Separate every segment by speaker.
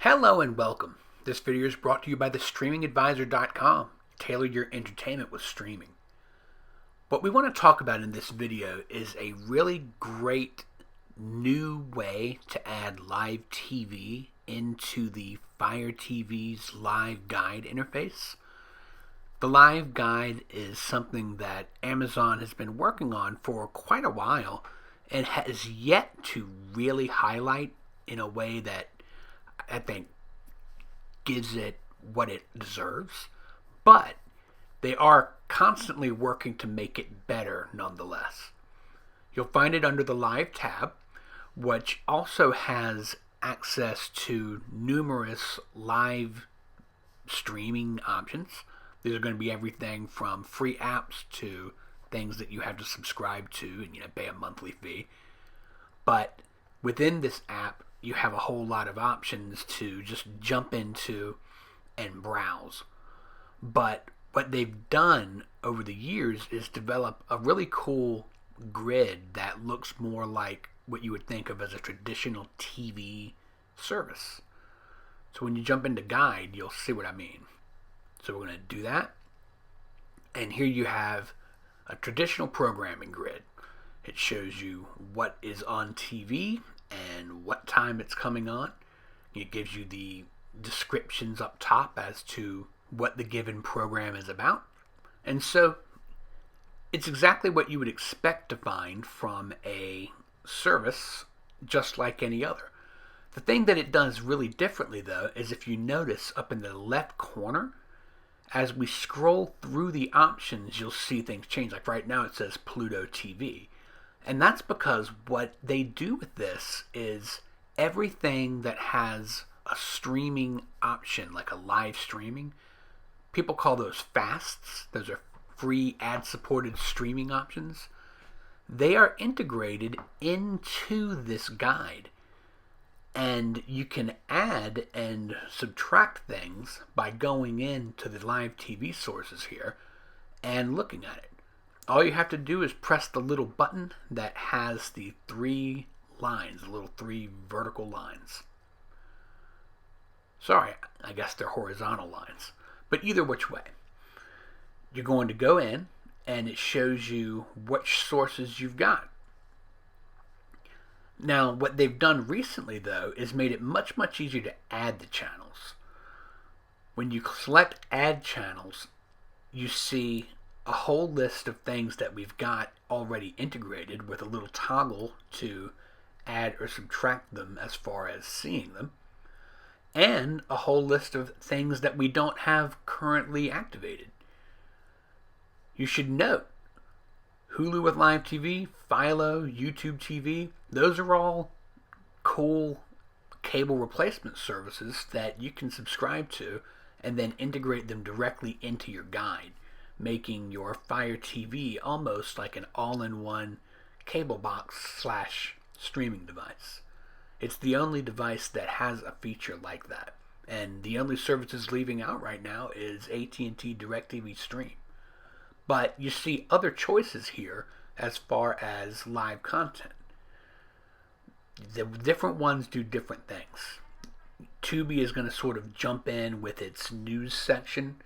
Speaker 1: Hello and welcome. This video is brought to you by thestreamingadvisor.com. Tailor your entertainment with streaming. What we want to talk about in this video is a really great new way to add live TV into the Fire TV's live guide interface. The live guide is something that Amazon has been working on for quite a while and has yet to really highlight in a way that I think gives it what it deserves, but they are constantly working to make it better nonetheless. You'll find it under the Live tab, which also has access to numerous live streaming options. These are going to be everything from free apps to things that you have to subscribe to and pay a monthly fee. But within this app, you have a whole lot of options to just jump into and browse. But what they've done over the years is develop a really cool grid that looks more like what you would think of as a traditional TV service. So when you jump into guide, you'll see what I mean. So we're going to do that. And here you have a traditional programming grid. It shows you what is on TV and what time it's coming on. It gives you the descriptions up top as to what the given program is about. And so it's exactly what you would expect to find from a service just like any other. The thing that it does really differently though is if you notice up in the left corner, as we scroll through the options, you'll see things change. Like right now it says Pluto TV. And that's because what they do with this is everything that has a streaming option, like a live streaming, people call those fasts. Those are free ad-supported streaming options. They are integrated into this guide. And you can add and subtract things by going into the live TV sources here and looking at it. All you have to do is press the little button that has the three lines, the little three vertical lines. Sorry, I guess they're horizontal lines. But either which way, you're going to go in and it shows you which sources you've got. Now, what they've done recently, though, is made it much, much easier to add the channels. When you select Add Channels, you see a whole list of things that we've got already integrated with a little toggle to add or subtract them as far as seeing them, and a whole list of things that we don't have currently activated. You should note, Hulu with Live TV, Philo, YouTube TV, those are all cool cable replacement services that you can subscribe to and then integrate them directly into your guide, making your Fire TV almost like an all-in-one cable box / streaming device. It's the only device that has a feature like that. And the only services leaving out right now is AT&T DirecTV Stream. But you see other choices here as far as live content. The different ones do different things. Tubi is going to sort of jump in with its news section.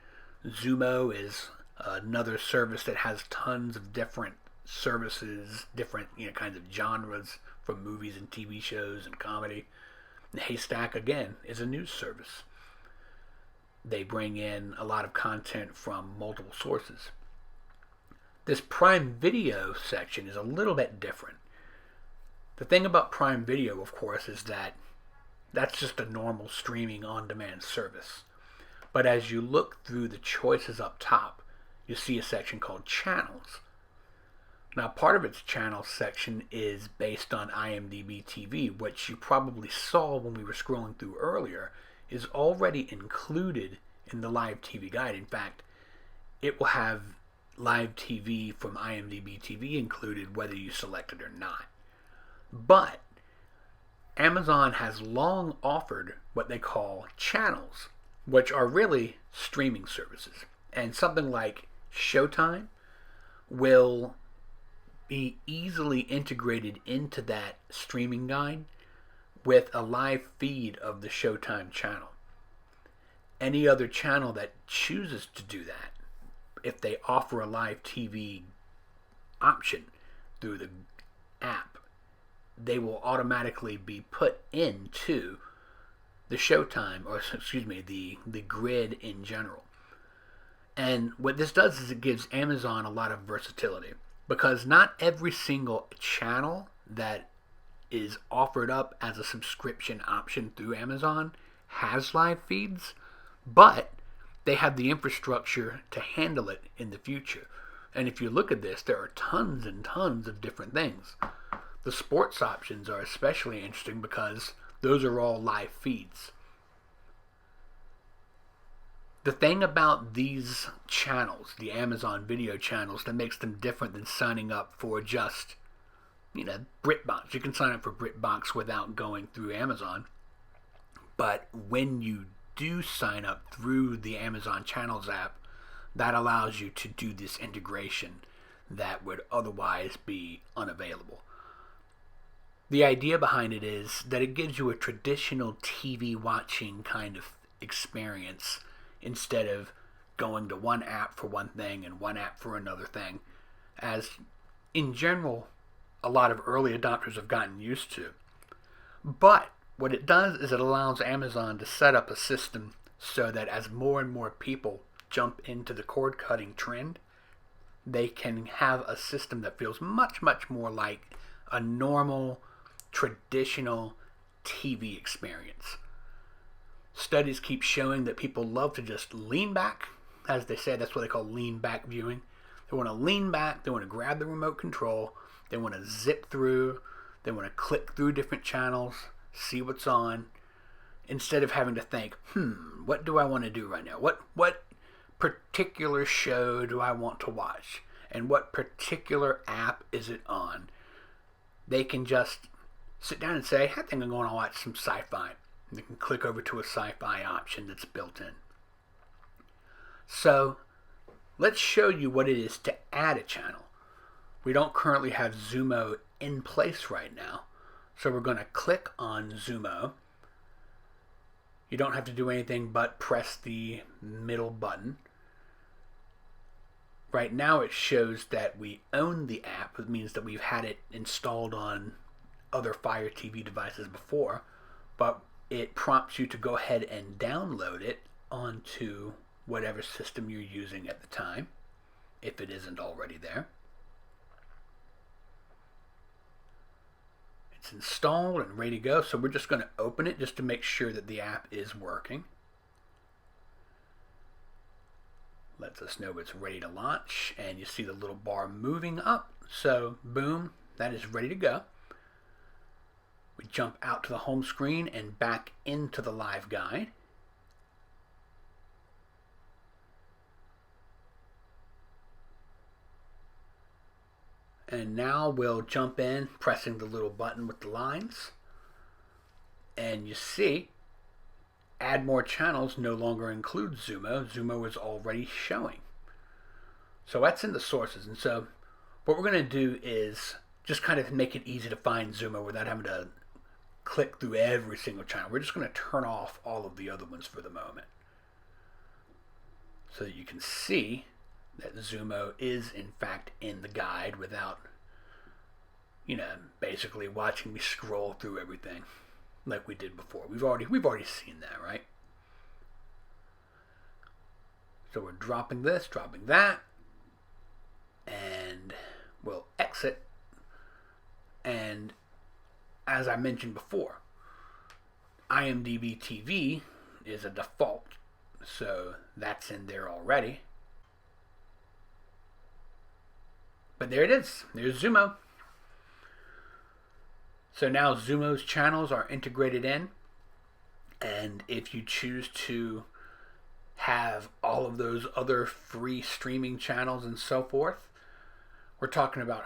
Speaker 1: Zumo is another service that has tons of different services, different kinds of genres from movies and TV shows and comedy. And Haystack, again, is a news service. They bring in a lot of content from multiple sources. This Prime Video section is a little bit different. The thing about Prime Video, of course, is that that's just a normal streaming on-demand service. But as you look through the choices up top, you see a section called Channels. Now, part of its Channels section is based on IMDb TV, which you probably saw when we were scrolling through earlier, is already included in the Live TV guide. In fact, it will have Live TV from IMDb TV included whether you select it or not. But Amazon has long offered what they call channels, which are really streaming services. And something like Showtime will be easily integrated into that streaming guide with a live feed of the Showtime channel. Any other channel that chooses to do that, if they offer a live TV option through the app, they will automatically be put into the Showtime, or excuse me, the grid in general. And what this does is it gives Amazon a lot of versatility, because not every single channel that is offered up as a subscription option through Amazon has live feeds, but they have the infrastructure to handle it in the future. And if you look at this, there are tons and tons of different things. The sports options are especially interesting because those are all live feeds. The thing about these channels, the Amazon video channels, that makes them different than signing up for just, BritBox. You can sign up for BritBox without going through Amazon. But when you do sign up through the Amazon Channels app, that allows you to do this integration that would otherwise be unavailable. The idea behind it is that it gives you a traditional TV watching kind of experience instead of going to one app for one thing and one app for another thing, as in general a lot of early adopters have gotten used to. But what it does is it allows Amazon to set up a system so that as more and more people jump into the cord cutting trend, they can have a system that feels much, much more like a normal, traditional TV experience. Studies keep showing that people love to just lean back. As they say, that's what they call lean back viewing. They want to lean back, they want to grab the remote control, they want to zip through, they want to click through different channels, see what's on, instead of having to think, what do I want to do right now? What particular show do I want to watch? And what particular app is it on? They can just sit down and say, I think I'm going to watch some sci-fi. And they can click over to a sci-fi option that's built in. So let's show you what it is to add a channel. We don't currently have Zumo in place right now, so we're going to click on Zumo. You don't have to do anything but press the middle button. Right now it shows that we own the app. It means that we've had it installed on other Fire TV devices before, but it prompts you to go ahead and download it onto whatever system you're using at the time, if it isn't already there. It's installed and ready to go, so we're just going to open it just to make sure that the app is working. Lets us know it's ready to launch, and you see the little bar moving up. So boom, that is ready to go. We jump out to the home screen and back into the live guide. And now we'll jump in, pressing the little button with the lines. And you see, add more channels no longer includes Zumo. Zumo is already showing. So that's in the sources. And so what we're going to do is just kind of make it easy to find Zumo without having to click through every single channel. We're just going to turn off all of the other ones for the moment, so that you can see that Zumo is in fact in the guide without, basically watching me scroll through everything like we did before. We've already seen that, right? So we're dropping this, dropping that, and we'll exit. And as I mentioned before, IMDb TV is a default, so that's in there already. But there it is. There's Zumo. So now Zumo's channels are integrated in, and if you choose to have all of those other free streaming channels and so forth, we're talking about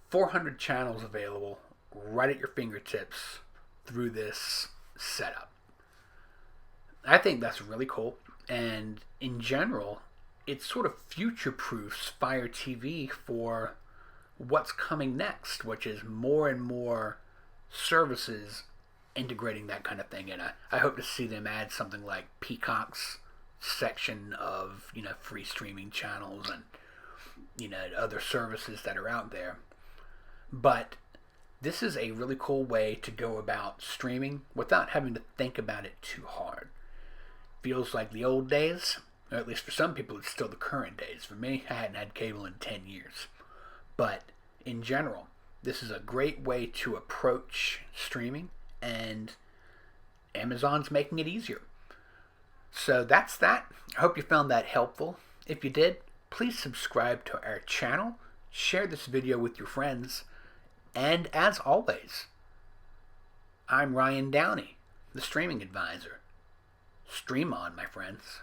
Speaker 1: 400 channels available right at your fingertips through this setup. I think that's really cool, and in general, it sort of future-proofs Fire TV for what's coming next, which is more and more services integrating that kind of thing in. I hope to see them add something like Peacock's section of, free streaming channels and, other services that are out there. But this is a really cool way to go about streaming without having to think about it too hard. Feels like the old days, or at least for some people it's still the current days. For me, I hadn't had cable in 10 years. But in general, this is a great way to approach streaming, and Amazon's making it easier. So that's that. I hope you found that helpful. If you did, please subscribe to our channel, share this video with your friends, and as always, I'm Ryan Downey, the Streaming Advisor. Stream on, my friends.